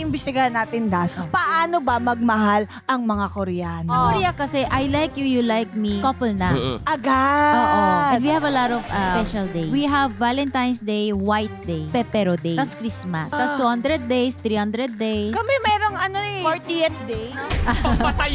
iimbestigahan natin, Das. Paano ba magmahal ang mga Koreano? Sa Korea kasi, I like you, you like me, couple na. Agad. Oo. And we have a lot of special days. We have Valentine's Day, White Day, Pepero Day, tapos Christmas. Tapos 200 days, 300 days. Kami merong 40th day.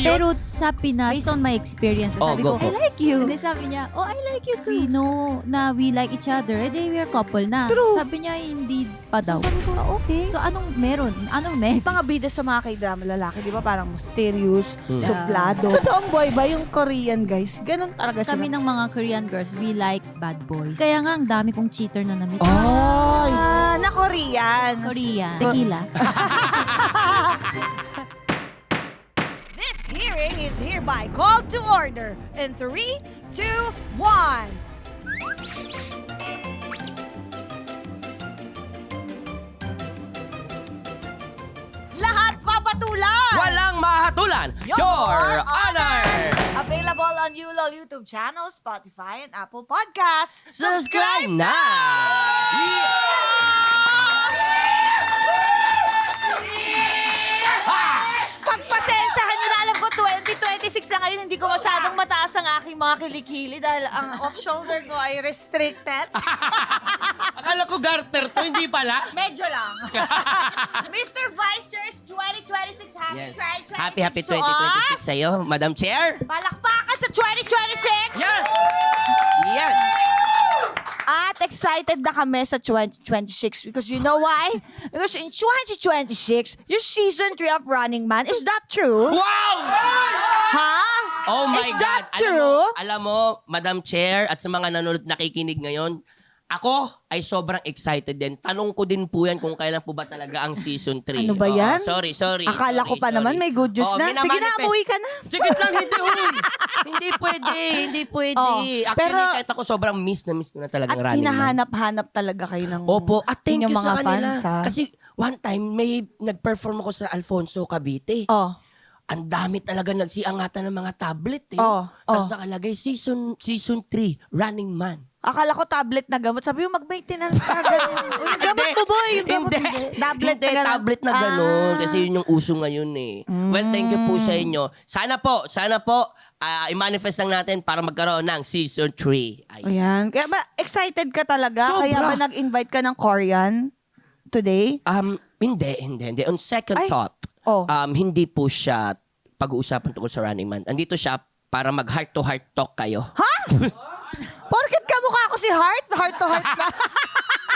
Pero sa Pinas, based on my experience, sabi ko, I like you. And then sabi niya, oh, I like you too. We know na we like each other. Eh, we are couple na. True. Sabi niya, hindi pa daw. So sabi ko, okay. So anong meron? Anong next? Mga bida sa mga k-drama lalaki, di ba? Parang mysterious, suplado. Totoong boy ba yung Korean guys? Ganun talaga sila. Kami ng mga Korean girls, we like bad boys. Kaya nga, ang dami kong cheater na na-meet. Na Korean. Korea. Tequila. This hearing is hereby called to order in 3, 2, 1. Lahat papatulan! Walang mahatulan, Your Honor! Available on ULOL YouTube channel, Spotify, and Apple Podcasts. Subscribe na! Pagpasensyahan nyo na, alam ko 2026 na ngayon, hindi ko masyadong mataas ang aking mga kilikili dahil ang off-shoulder ko ay restricted. Akala ko garter to, hindi pala. Medyo lang. Mr. Vice Chair, 2026, Happy 2026 sa'yo, Madam Chair. Palakpakan sa 2026! Yes! Yes! At excited na kami sa 2026 because you know why? Because in 2026, your season 3 of Running Man. Is that true? Wow! Ha? Oh my Is God. that true? Alam mo, Madam Chair at sa mga nanonood nakikinig ngayon, ako ay sobrang excited din. Tanong ko din po yan kung kailan po ba talaga ang season 3. Ano ba yan? Sorry. Akala ko pa naman may good news na. Sige na, umuwi ka na. Sige lang, hindi uwi. Hindi pwede. Oh, Actually, pero- kahit ako sobrang miss ko na talagang At Running Man. hinahanap-hanap talaga kayo ng Opo, at thank you inyong mga sa kanila. fans, ha? Kasi one time, may nag-perform ako sa Alfonso, Cavite. Oh. Ang dami talaga nagsiangatan ng mga tablet eh. Oh, Tapos oh. nakalagay, season 3, Running Man. Akala ko tablet na gamot. Sabi mo, mag-maintenance ka. Ganun. Yung gamot mo, boy. Yung gamot Hindi. mo. Tablet Hindi, na ganun. tablet na gano'n. Kasi yun yung uso ngayon eh. Well, thank you po sa inyo. Sana po, i-manifest lang natin para magkaroon ng season 3. Ayan. Kaya ba, excited ka talaga? Sobra. Kaya ba nag-invite ka ng Korean today? Hindi. On second Ay. thought, Oh. hindi po siya pag-uusapan tungkol sa Running Man. Andito siya para mag-heart-to-heart talk kayo. Porket kamukha ko si Heart? Heart to heart na.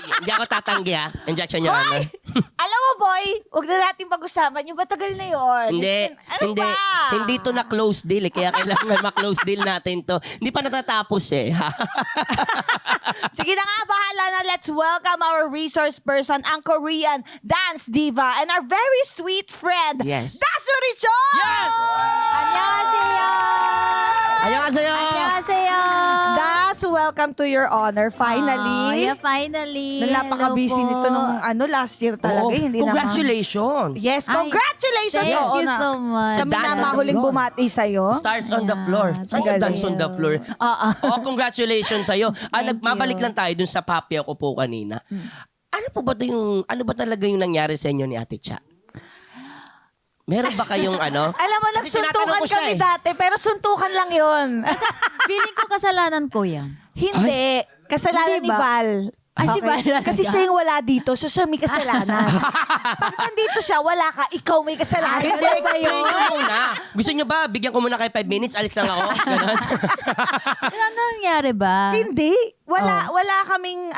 Hindi ako tatanggi ha. Injection niyo, ano? Alam mo, boy, huwag na natin pag-usapan. Yung matagal na yun. Ano ba? Hindi to na close deal eh. Kaya kailangan ma-close deal natin to. Hindi pa natatapos eh. Sige na nga, bahala na. Let's welcome our resource person, ang Korean dance diva, and our very sweet friend, Yes. Dasu Richon! Yes! 안녕하세요. Annyeonghaseyo! 안녕하세요. Dasu, welcome to your honor. Oh, Finally. yeah, finally. Nung napaka-busy Hello po. nito nung last year talaga. Oo. Hindi Congratulations! Yes, Ay, congratulations! thank Oo you na. so much. Sa Dance on the minamahuling floor. bumati sa'yo. Stars on the floor. Saan yung Galing. dance on the floor? Oh, congratulations sa'yo. Thank Mabalik you. lang tayo dun sa papya ko po kanina. Ano ba talaga yung nangyari sa inyo ni Ate Cha? Meron ba kayong ano? Alam mo, Kasi tinatanong nagsuntukan ko siya kami eh. dati, pero suntukan lang yun. Feeling ko kasalanan ko yan. Hindi. Kasalanan Hindi ni ba? Val. Ay, si Val talaga. Kasi siya yung wala dito, so siya may kasalanan. Pag nandito siya, wala ka, ikaw may kasalanan. Ay, Hindi, ano ba yun? explain nyo muna. Gusto nyo ba, bigyan ko muna kayo 5 minutes, alis lang ako? Ganon. Ano nangyari ba? Hindi. Wala kaming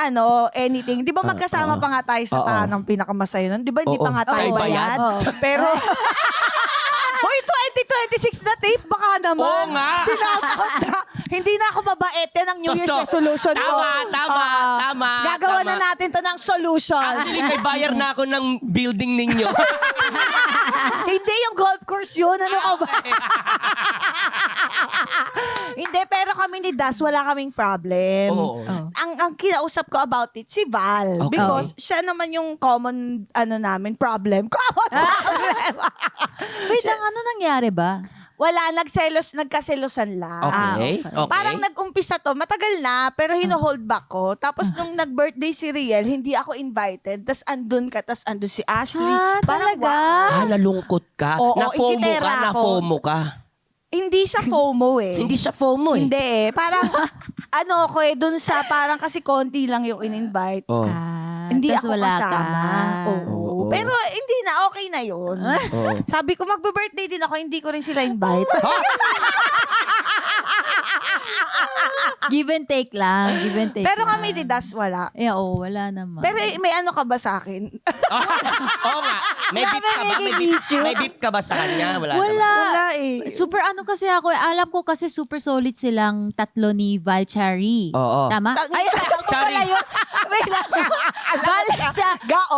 anything. Di ba magkasama pa nga tayo sa Oo. tahanang pinakamasaya nun? Di ba hindi Oo. pa nga tayo Tayo bayad? Oo. Pero, hoy, 2026 na tape, baka naman. Oo nga. Sinakot na. Hindi na ako mabait. Yan ang New Year's Totoo. resolution ko. Tama. Gagawa na natin to ng solution. Actually, may bayar na ako ng building ninyo. Hindi, yung golf course yun. Ano ka ba? Hindi, pero kami ni Das, wala kaming problem. Oo. Ang kinausap ko about it, si Val. Okay. Because siya naman yung common, namin, problem. Common problem. Wait lang, ano nangyari ba? Wala, nagkaselosan lang. Okay. Okay. Parang nag-umpisa to, matagal na, pero hino-hold back ko. Tapos nung nag-birthday si Riel, hindi ako invited. Tapos andun ka, tapos andun si Ashley. Parang talaga? Nalungkot ka. Oo, Na-FOMO ka, ikitera ako. na-FOMO ka. Hindi siya FOMO eh. Hindi siya FOMO eh. Hindi eh. Parang, ko dun sa, parang kasi konti lang yung in-invite. Oh. Hindi tas ako wala kasama. ka. Oo. Oo. Pero hindi na, okay na yun. Oo. Sabi ko, magbe-birthday din ako, hindi ko rin sila invite. Give and take lang. Give and take Pero lang. kami didas, wala. Wala naman. Pero may ano ka ba sa akin? Oo nga. May beep ka ba? May Naging beep, issue. may beep ka ba sa kanya? Wala. Wala. Wala eh. Super ano kasi ako, alam ko kasi super solid silang tatlo ni Valchari. Oo. Tama? Ay, ako Chari. pala yun. Wait lang. Valchari. Gao.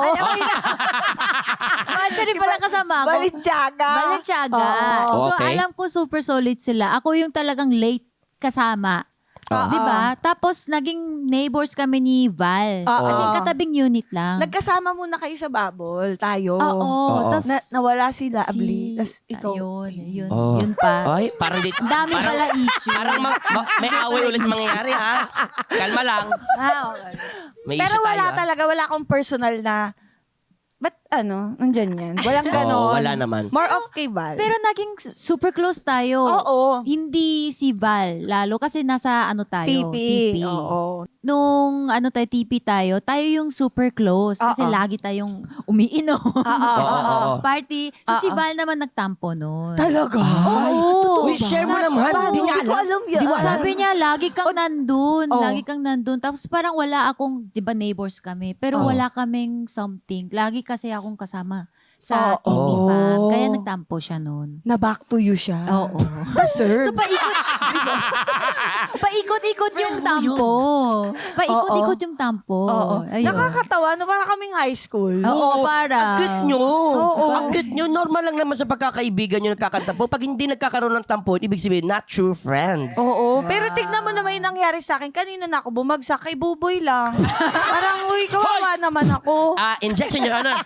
Valchari pala kasama ko. Balinsyaga. Balenciaga. Oo. So, Okay. alam ko super solid sila. Ako yung talagang late kasama. Oo. Di ba? Tapos, naging neighbors kami ni Val. Oo. Kasi katabing unit lang. Nagkasama muna kayo sa bubble. Tayo. Oo. Oo. Tapos, Nawala sila, Abli. Tapos ito. Ayun. Oh. Yun pa. Ay, parang di... Ang dami parang- pala issue. Parang may away ulit mangyayari ha. Kalma lang. Okay. May Pero issue wala tayo, ha? talaga. Wala akong personal na, ba't nandyan yan? Walang ganon. Oo, wala naman. More of kay Val. Pero naging super close tayo. Oo. Hindi si Val, lalo kasi nasa tayo. TP. TP. Oo. Nung TP tayo yung super close. Kasi Oo. lagi tayong umiinom. Oo. Party. So si Oo. Val naman nagtampo nun. Talaga? Oo. Uy, share mo naman. Hindi niya ko alam. alam yan. Sabi niya, lagi kang nandun. Oh. Lagi kang nandun. Tapos parang wala akong, di ba neighbors kami, pero Oh. wala kaming something. Lagi kasi akong kasama sa Oh. TV Oh. fam. Kaya nagtampo siya nun. Na back to you siya. Oo. Deserve. So paikot-ikot yung tampo. Paikot-ikot yung tampo. Oo. Ayun. Nakakatawa. No, para kaming high school. Oo, para. Ang cute nyo. Oo. Ang cute nyo. Normal lang naman sa pagkakaibigan nyo nagkakantampo. Pag hindi nagkakaroon ng tampo, ibig sabihin, not true friends. Oo. Pero tignan mo naman yung nangyari sa akin. Kanina na ako bumagsak. Kay Buboy lang. Parang, uy, kawawa naman ako. Injection your honor.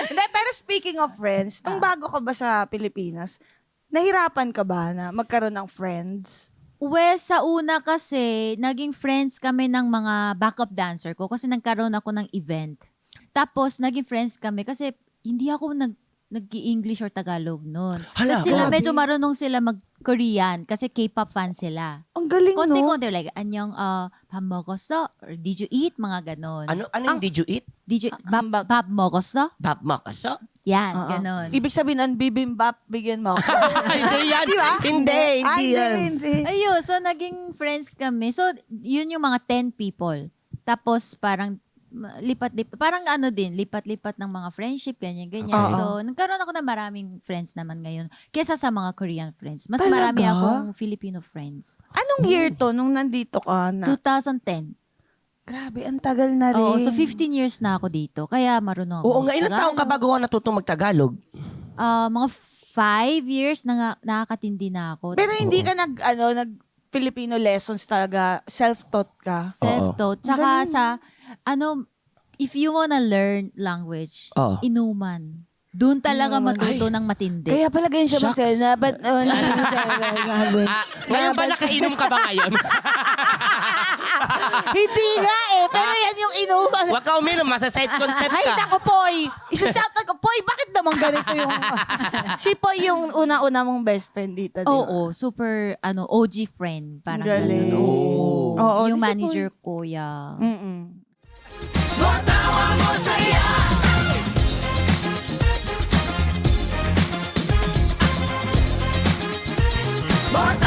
Hindi, pero speaking of friends, nung bago ka ba sa Pilipinas, nahirapan ka ba na magkaroon ng friends? Well, sa una kasi, naging friends kami ng mga backup dancer ko kasi nagkaroon ako ng event. Tapos, naging friends kami kasi hindi ako nag-i-English or Tagalog noon. Hala, Tapos sila, grabe. medyo marunong sila mag-Korean kasi K-pop fan sila. Ang galing, no? Konti-konti, like, anyong, 밥 먹었어? Or did you eat? Mga ganon. Ano yung did you eat? Did you, Hambag. 밥 먹었어? Bab makaso? Yan, Oo. ganon. Ibig sabihin, ang bibimbap, bigyan mo ako. Hindi yan. Di ba? Hindi yan. Hindi. Ayun, so naging friends kami. So, yun yung mga 10 people. Tapos parang lipat-lipat, parang lipat-lipat ng mga friendship, ganyan-ganyan. Oo. So, nagkaroon ako ng maraming friends naman ngayon kesa sa mga Korean friends. Mas Talaga? marami akong Filipino friends. Anong year to nung nandito ka na? 2010. Grabe, ang tagal na rin. Oo, so 15 years na ako dito. Kaya marunong ako. Oo nga, ilang taong ka Tagalog. bago ka natutong magtagalog? Mga 5 years na nakakatindi na ako. Pero hindi ka nag Filipino lessons talaga, self-taught ka. Self-taught. Ang Tsaka galing. sa, if you wanna learn language, Oo. inuman. Doon talaga matuto ng matindi. Kaya pala ganyan siya Shucks. mag-sena. But, Ngayon ba nakainom ka ba ngayon? hindi nga eh. Pero yan yung inuman. Huwag ka uminom, masaside content Ay, ka. nako, Poy. Isa-shoutout ko, Poy, bakit naman ganito yung... si Poy yung una-una mong best friend dito, di ba? Oo, super OG friend. Parang Galing. ganun. Oo. Oo, Yung di si manager ko, yeah. Mm-mm. More